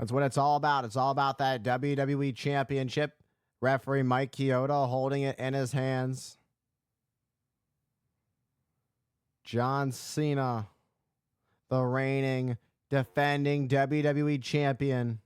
That's what it's all about. It's all about that WWE Championship. Referee Mike Chioda holding it in his hands. John Cena, the reigning, defending WWE Champion.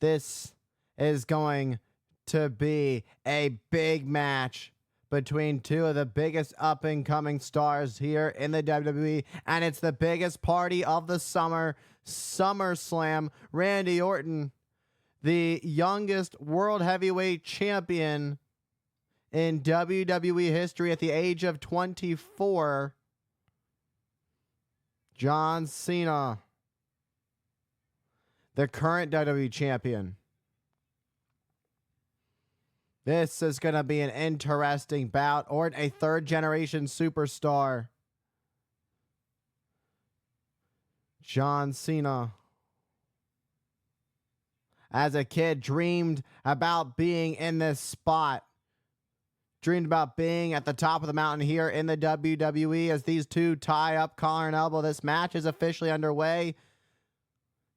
This is going to be a big match between two of the biggest up-and-coming stars here in the WWE, and it's the biggest party of the summer, SummerSlam. Randy Orton, the youngest World Heavyweight Champion in WWE history at the age of 24. John Cena, the current WWE Champion. This is going to be an interesting bout. Orton, a third-generation superstar. John Cena, as a kid, dreamed about being in this spot. Dreamed about being at the top of the mountain here in the WWE as these two tie up collar and elbow. This match is officially underway.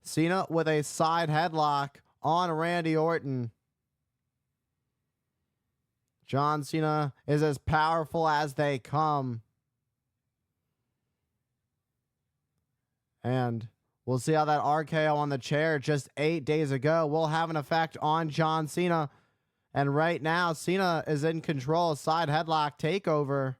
Cena with a side headlock on Randy Orton. John Cena is as powerful as they come. And we'll see how that RKO on the chair just 8 days ago will have an effect on John Cena. And right now, Cena is in control. Side headlock takeover.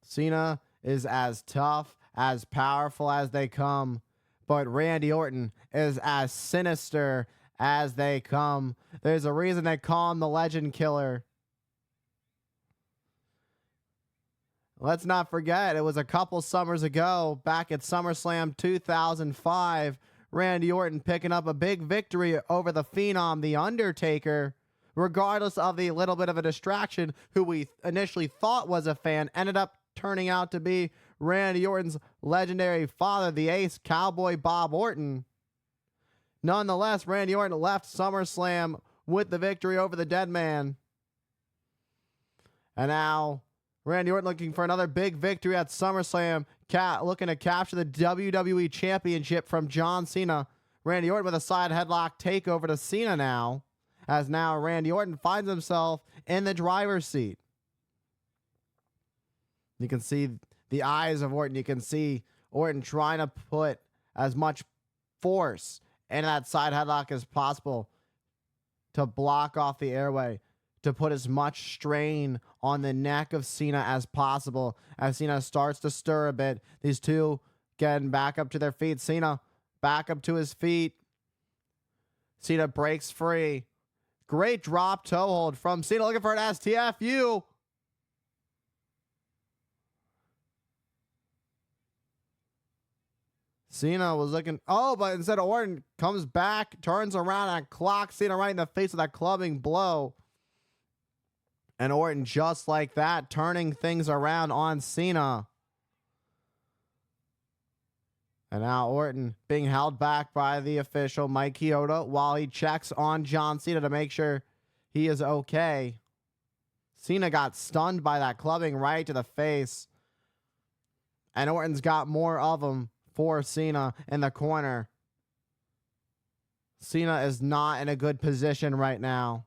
Cena is as tough, as powerful as they come. But Randy Orton is as sinister as they come. There's a reason they call him the Legend Killer. Let's not forget, it was a couple summers ago, back at SummerSlam 2005, Randy Orton picking up a big victory over the Phenom, The Undertaker, regardless of the little bit of a distraction, who we initially thought was a fan, ended up turning out to be Randy Orton's legendary father, the Ace, Cowboy Bob Orton. Nonetheless, Randy Orton left SummerSlam with the victory over the Dead Man. And now, Randy Orton looking for another big victory at SummerSlam, looking to capture the WWE Championship from John Cena. Randy Orton with a side headlock takeover to Cena now, as now Randy Orton finds himself in the driver's seat. You can see the eyes of Orton. You can see Orton trying to put as much force into that side headlock as possible to block off the airway, to put as much strain on the neck of Cena as possible. As Cena starts to stir a bit, these two getting back up to their feet. Cena back up to his feet. Cena breaks free. Great drop toe hold from Cena, looking for an STFU. Cena was looking, but instead of Orton comes back, turns around and clocks Cena right in the face with that clubbing blow. And Orton just like that, turning things around on Cena. And now Orton being held back by the official, Mike Chioda, while he checks on John Cena to make sure he is okay. Cena got stunned by that clubbing right to the face. And Orton's got more of them for Cena in the corner. Cena is not in a good position right now.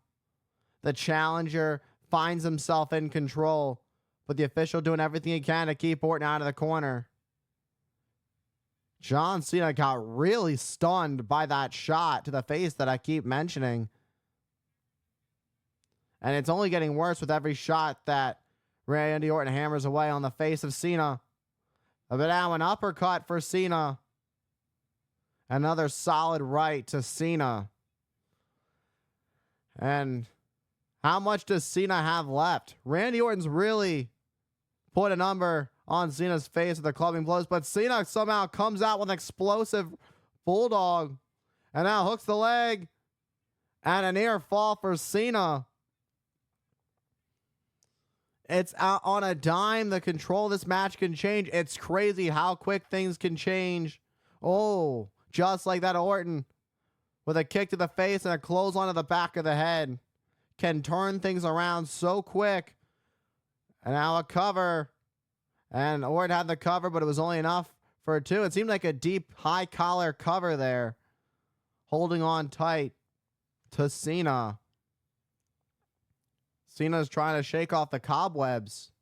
The challenger finds himself in control, but the official doing everything he can to keep Orton out of the corner. John Cena got really stunned by that shot to the face that I keep mentioning. And it's only getting worse with every shot that Randy Orton hammers away on the face of Cena. But now an uppercut for Cena. Another solid right to Cena. And how much does Cena have left? Randy Orton's really put a number on Cena's face with the clubbing blows, but Cena somehow comes out with an explosive bulldog and now hooks the leg and a near fall for Cena. It's out on a dime. The control of this match can change. It's crazy how quick things can change. Oh, just like that, Orton with a kick to the face and a clothesline to the back of the head can turn things around so quick. And now a cover. And Orton had the cover, but it was only enough for a 2. It seemed like a deep, high collar cover there. Holding on tight to Cena. Cena's trying to shake off the cobwebs.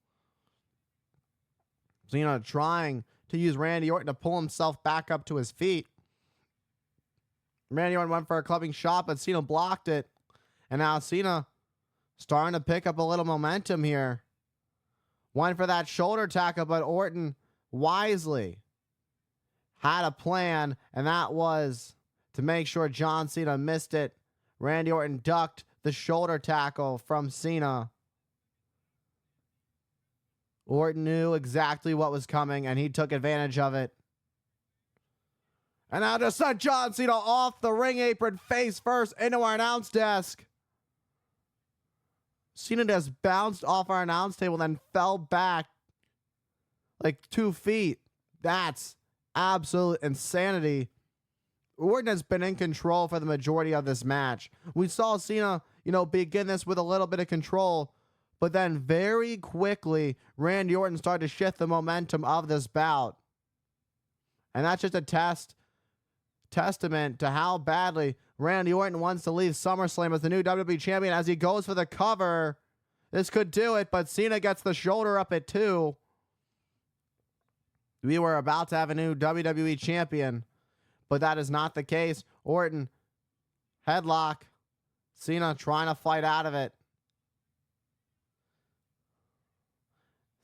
Cena trying to use Randy Orton to pull himself back up to his feet. Randy Orton went for a clubbing shot, but Cena blocked it. And now Cena starting to pick up a little momentum here. Went for that shoulder tackle, but Orton wisely had a plan, and that was to make sure John Cena missed it. Randy Orton ducked the shoulder tackle from Cena. Orton knew exactly what was coming, and he took advantage of it. And now just sent John Cena off the ring apron face first into our announce desk. Cena just bounced off our announce table, then fell back like 2 feet. That's absolute insanity. Orton has been in control for the majority of this match. We saw Cena, begin this with a little bit of control, but then very quickly, Randy Orton started to shift the momentum of this bout. And that's just a testament to how badly Randy Orton wants to leave SummerSlam as the new WWE champion. As he goes for the cover, this could do it, but Cena gets the shoulder up at 2. We were about to have a new WWE champion, but that is not the case. Orton, headlock. Cena trying to fight out of it.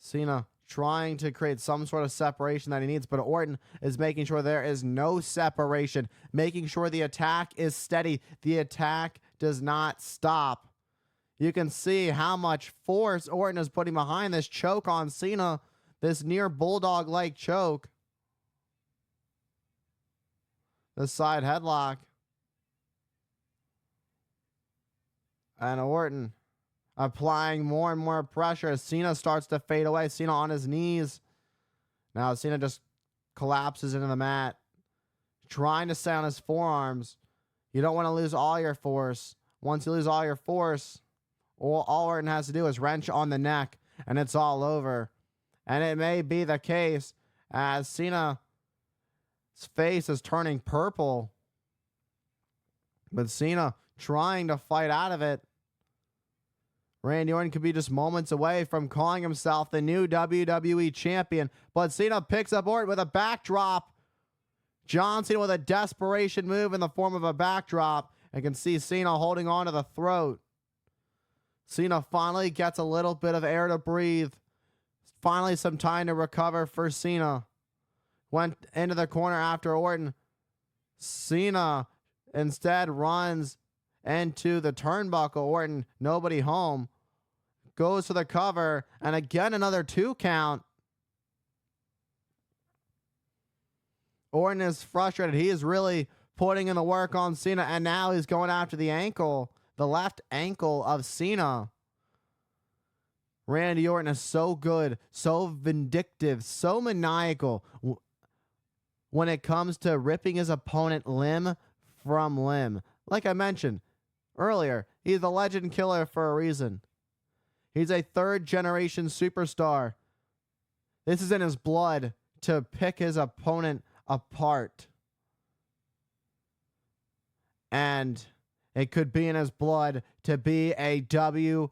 Cena trying to create some sort of separation that he needs, but Orton is making sure there is no separation, making sure the attack is steady. The attack does not stop. You can see how much force Orton is putting behind this choke on Cena, this near bulldog-like choke. The side headlock. And Orton applying more and more pressure as Cena starts to fade away. Cena on his knees. Now Cena just collapses into the mat, trying to stay on his forearms. You don't want to lose all your force. Once you lose all your force, all Orton has to do is wrench on the neck, and it's all over. And it may be the case as Cena's face is turning purple. But Cena trying to fight out of it. Randy Orton could be just moments away from calling himself the new WWE champion. But Cena picks up Orton with a backdrop. John Cena with a desperation move in the form of a backdrop. And can see Cena holding on to the throat. Cena finally gets a little bit of air to breathe. Finally some time to recover for Cena. Went into the corner after Orton. Cena instead runs into the turnbuckle. Orton, nobody home. Goes for the cover. And again, another 2 count. Orton is frustrated. He is really putting in the work on Cena. And now he's going after the ankle. The left ankle of Cena. Randy Orton is so good, so vindictive, so maniacal when it comes to ripping his opponent limb from limb. Like I mentioned earlier, he's the legend killer for a reason. He's a 3rd-generation superstar. This is in his blood to pick his opponent apart. And it could be in his blood to be a WWE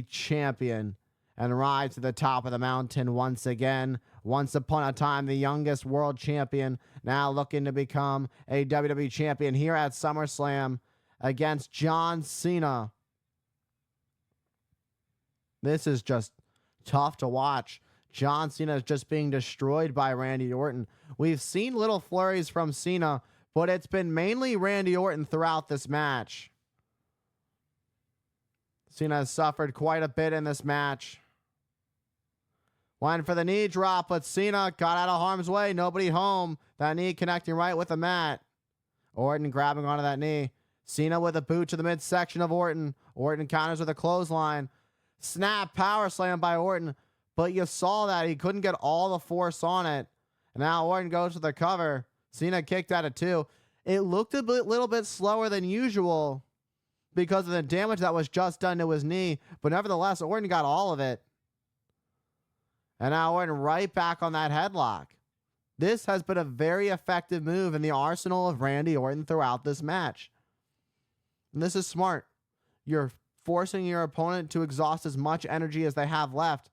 champion and rise to the top of the mountain once again. Once upon a time, the youngest world champion, now looking to become a WWE champion here at SummerSlam against John Cena. This is just tough to watch. John Cena is just being destroyed by Randy Orton. We've seen little flurries from Cena, but it's been mainly Randy Orton throughout this match. Cena has suffered quite a bit in this match. Went for the knee drop, but Cena got out of harm's way. Nobody home. That knee connecting right with the mat. Orton grabbing onto that knee. Cena with a boot to the midsection of Orton. Orton counters with a clothesline. Snap power slam by Orton. But you saw that he couldn't get all the force on it. And now Orton goes to the cover. Cena kicked out of 2. It looked a little bit slower than usual because of the damage that was just done to his knee. But nevertheless, Orton got all of it. And now Orton right back on that headlock. This has been a very effective move in the arsenal of Randy Orton throughout this match. And this is smart. You're forcing your opponent to exhaust as much energy as they have left.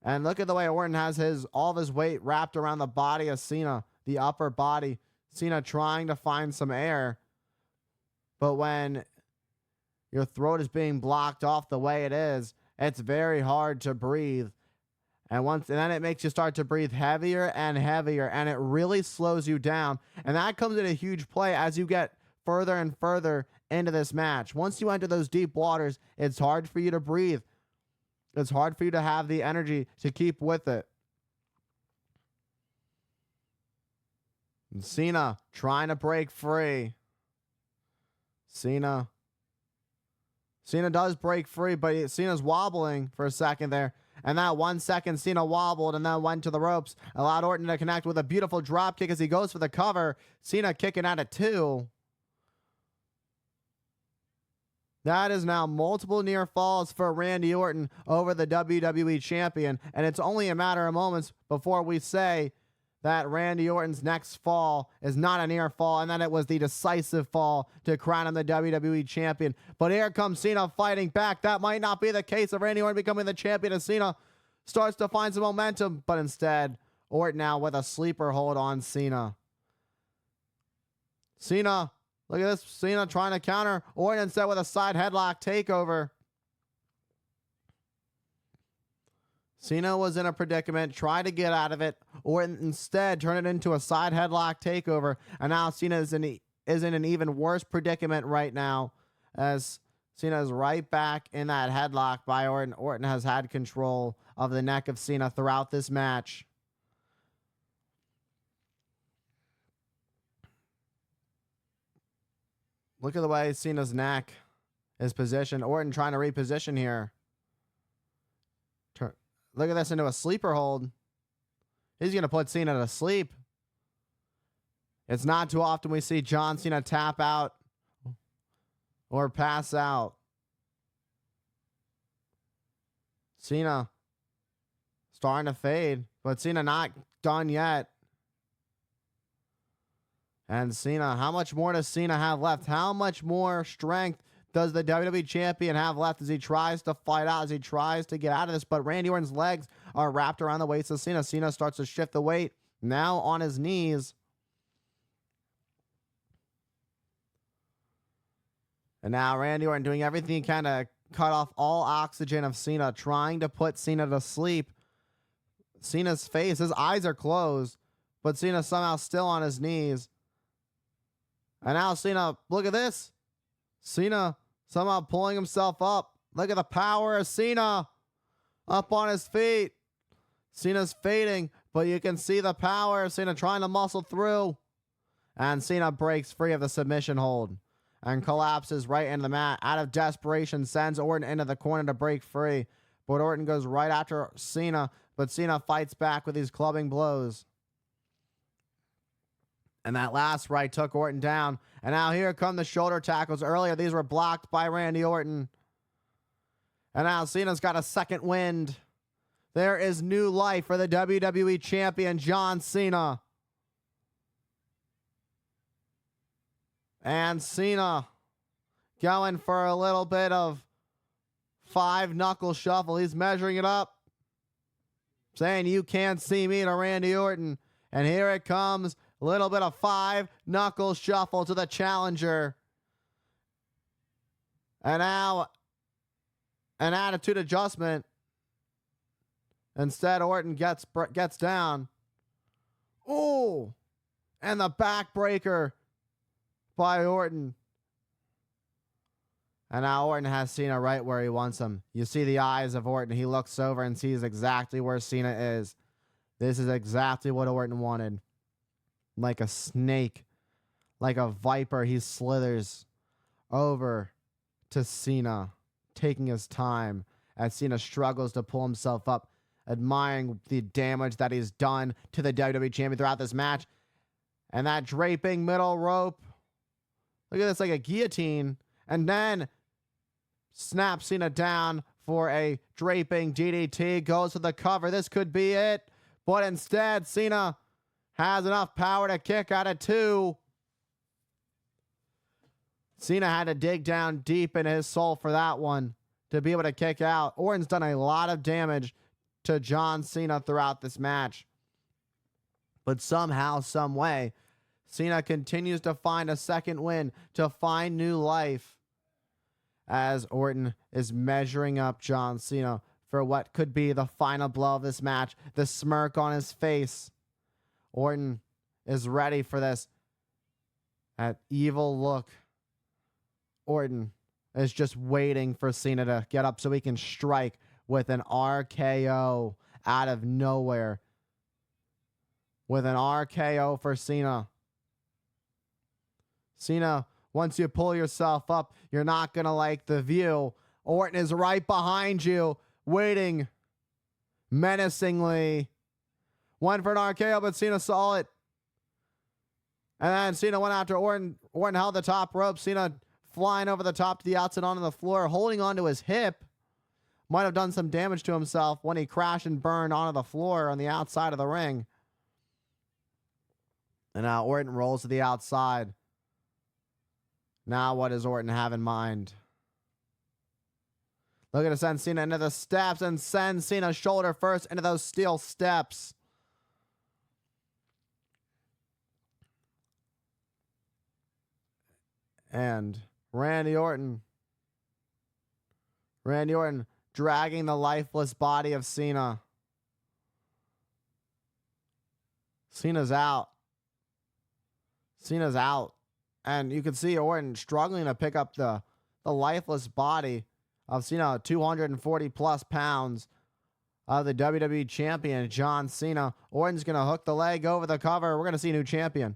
And look at the way Orton has all of his weight wrapped around the body of Cena, the upper body. Cena trying to find some air. But when your throat is being blocked off the way it is, it's very hard to breathe. And then it makes you start to breathe heavier and heavier, and it really slows you down. And that comes in a huge play as you get further and further into this match. Once you enter those deep waters, it's hard for you to breathe. It's hard for you to have the energy to keep with it. And Cena trying to break free. Cena does break free, but Cena's wobbling for a second there. And that 1 second, Cena wobbled and then went to the ropes. Allowed Orton to connect with a beautiful drop kick as he goes for the cover. Cena kicking out at 2. That is now multiple near falls for Randy Orton over the WWE Champion. And it's only a matter of moments before we say that Randy Orton's next fall is not a near fall and that it was the decisive fall to crown him the WWE Champion. But here comes Cena fighting back. That might not be the case of Randy Orton becoming the champion as Cena starts to find some momentum. But instead, Orton now with a sleeper hold on Cena. Cena, look at this. Cena trying to counter. Orton instead with a side headlock takeover. Cena was in a predicament, tried to get out of it, or instead turn it into a side headlock takeover. And now Cena is in an even worse predicament right now, as Cena is right back in that headlock by Orton. Orton has had control of the neck of Cena throughout this match. Look at the way Cena's neck is positioned. Orton trying to reposition here. Look at this into a sleeper hold. He's going to put Cena to sleep. It's not too often we see John Cena tap out or pass out. Cena starting to fade, but Cena not done yet. And Cena, how much more does Cena have left? How much more strength does the WWE Champion have left as he tries to fight out, as he tries to get out of this? But Randy Orton's legs are wrapped around the waist of Cena. Cena starts to shift the weight, now on his knees. And now Randy Orton doing everything he can to cut off all oxygen of Cena, trying to put Cena to sleep. Cena's face, his eyes are closed, but Cena somehow still on his knees. And now Cena, look at this. Cena somehow pulling himself up. Look at the power of Cena up on his feet. Cena's fading, but you can see the power of Cena trying to muscle through. And Cena breaks free of the submission hold and collapses right into the mat. Out of desperation, sends Orton into the corner to break free. But Orton goes right after Cena, but Cena fights back with these clubbing blows. And that last right took Orton down. And now here come the shoulder tackles. Earlier, these were blocked by Randy Orton. And now Cena's got a second wind. There is new life for the WWE Champion, John Cena. And Cena going for a little bit of 5-knuckle shuffle. He's measuring it up, saying, "You can't see me," to Randy Orton. And here it comes. A little bit of 5-knuckle shuffle to the challenger. And now an attitude adjustment. Instead, Orton gets down. Ooh. And the backbreaker by Orton. And now Orton has Cena right where he wants him. You see the eyes of Orton. He looks over and sees exactly where Cena is. This is exactly what Orton wanted. Like a snake, like a viper, he slithers over to Cena, taking his time as Cena struggles to pull himself up, admiring the damage that he's done to the WWE Champion throughout this match. And that draping middle rope. Look at this, like a guillotine. And then snaps Cena down for a draping DDT. Goes for the cover. This could be it. But instead, Cena has enough power to kick out of 2. Cena had to dig down deep in his soul for that one to be able to kick out. Orton's done a lot of damage to John Cena throughout this match. But somehow, some way, Cena continues to find a second win, to find new life, as Orton is measuring up John Cena for what could be the final blow of this match. The smirk on his face. Orton is ready for this. That evil look. Orton is just waiting for Cena to get up so he can strike with an RKO out of nowhere. With an RKO for Cena. Cena, once you pull yourself up, you're not going to like the view. Orton is right behind you, waiting menacingly. Went for an RKO, but Cena saw it. And then Cena went after Orton. Orton held the top rope. Cena flying over the top to the outside onto the floor, holding onto his hip. Might have done some damage to himself when he crashed and burned onto the floor on the outside of the ring. And now Orton rolls to the outside. Now what does Orton have in mind? Looking to send Cena into the steps and send Cena shoulder first into those steel steps. And Randy Orton dragging the lifeless body of Cena. Cena's out. Cena's out. And you can see Orton struggling to pick up the lifeless body of Cena, 240 plus pounds of the WWE champion, John Cena. Orton's going to hook the leg over the cover. We're going to see a new champion.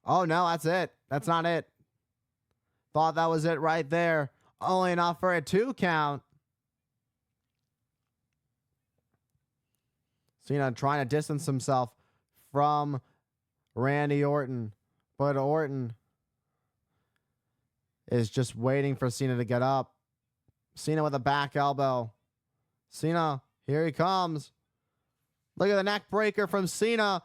Oh, no, that's it. That's not it. Thought that was it right there. Only enough for a 2 count. Cena trying to distance himself from Randy Orton. But Orton is just waiting for Cena to get up. Cena with a back elbow. Cena, here he comes. Look at the neck breaker from Cena.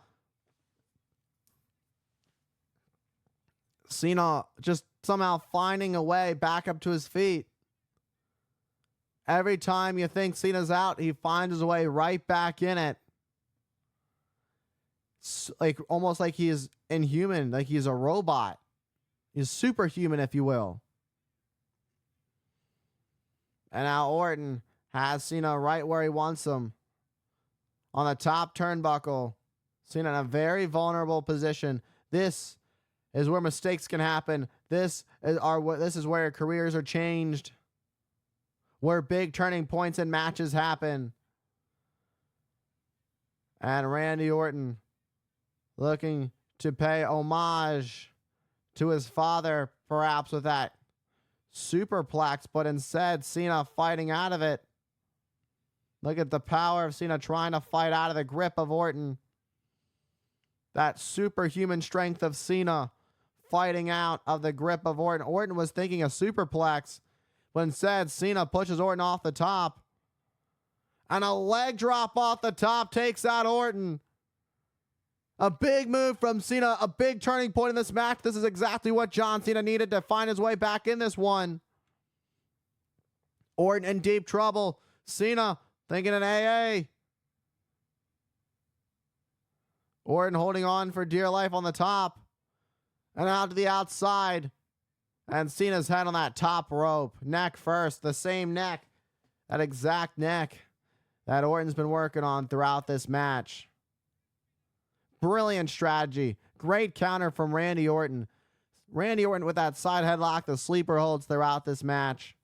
Cena just somehow finding a way back up to his feet. Every time you think Cena's out, he finds his way right back in it. It's like almost like he is inhuman, like he's a robot. He's superhuman, if you will. And now Orton has Cena right where he wants him. On the top turnbuckle. Cena in a very vulnerable position. This is where mistakes can happen. This is where careers are changed. Where big turning points in matches happen. And Randy Orton looking to pay homage to his father, perhaps with that superplex, but instead Cena fighting out of it. Look at the power of Cena trying to fight out of the grip of Orton. That superhuman strength of Cena fighting out of the grip of Orton. Orton was thinking a superplex, but instead Cena pushes Orton off the top. And a leg drop off the top takes out Orton. A big move from Cena, a big turning point in this match. This is exactly what John Cena needed to find his way back in this one. Orton in deep trouble. Cena thinking an AA. Orton holding on for dear life on the top. And out to the outside. And Cena's head on that top rope. Neck first. The same neck. That exact neck that Orton's been working on throughout this match. Brilliant strategy. Great counter from Randy Orton. Randy Orton with that side headlock, the sleeper holds throughout this match.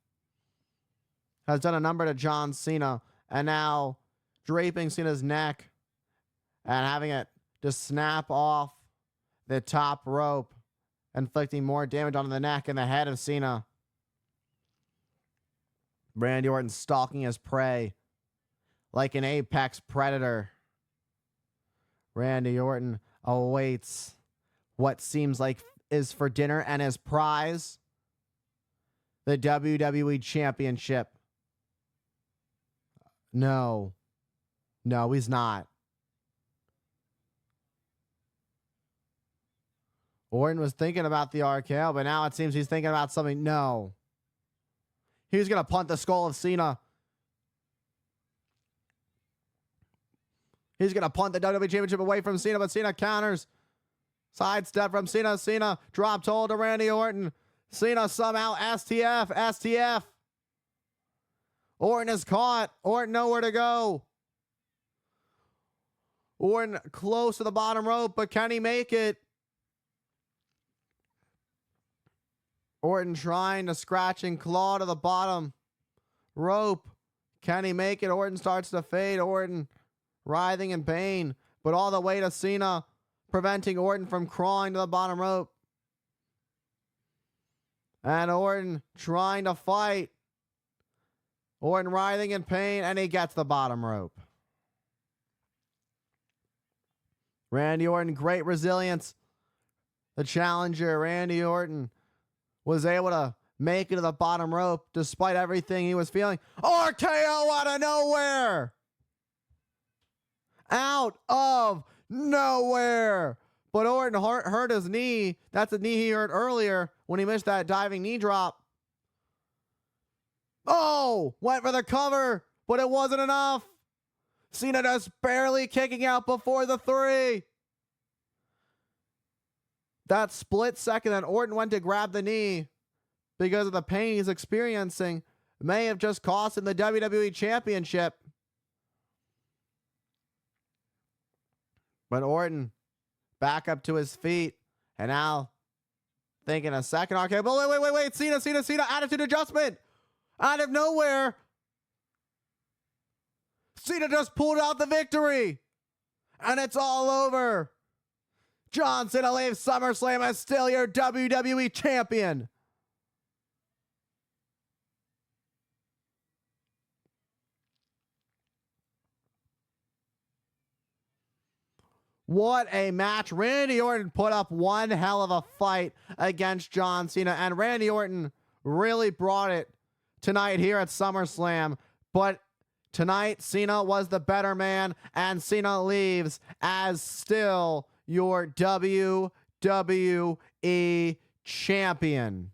Has done a number to John Cena. And now draping Cena's neck and having it just snap off the top rope, inflicting more damage on the neck and the head of Cena. Randy Orton stalking his prey like an apex predator. Randy Orton awaits what seems like is for dinner, and his prize, the WWE Championship. No, he's not. Orton was thinking about the RKO, but now it seems he's thinking about something. No. He's going to punt the skull of Cena. He's going to punt the WWE Championship away from Cena, but Cena counters. Sidestep from Cena. Cena dropped hold to Randy Orton. Cena somehow STF. Orton is caught. Orton nowhere to go. Orton close to the bottom rope, but can he make it? Orton trying to scratch and claw to the bottom rope. Can he make it? Orton starts to fade. Orton writhing in pain, but all the way to Cena, preventing Orton from crawling to the bottom rope. And Orton trying to fight. Orton writhing in pain, and he gets the bottom rope. Randy Orton, great resilience. The challenger, Randy Orton, was able to make it to the bottom rope despite everything he was feeling. RKO out of nowhere! Out of nowhere! But Orton hurt his knee. That's the knee he hurt earlier when he missed that diving knee drop. Oh! Went for the cover, but it wasn't enough. Cena just barely kicking out before the 3. That split second that Orton went to grab the knee because of the pain he's experiencing may have just cost him the WWE Championship. But Orton back up to his feet, and now thinking a second. Okay, but wait. Cena, attitude adjustment. Out of nowhere, Cena just pulled out the victory, and it's all over. John Cena leaves SummerSlam as still your WWE Champion. What a match. Randy Orton put up one hell of a fight against John Cena, and Randy Orton really brought it tonight here at SummerSlam. But tonight, Cena was the better man, and Cena leaves as still your WWE Champion.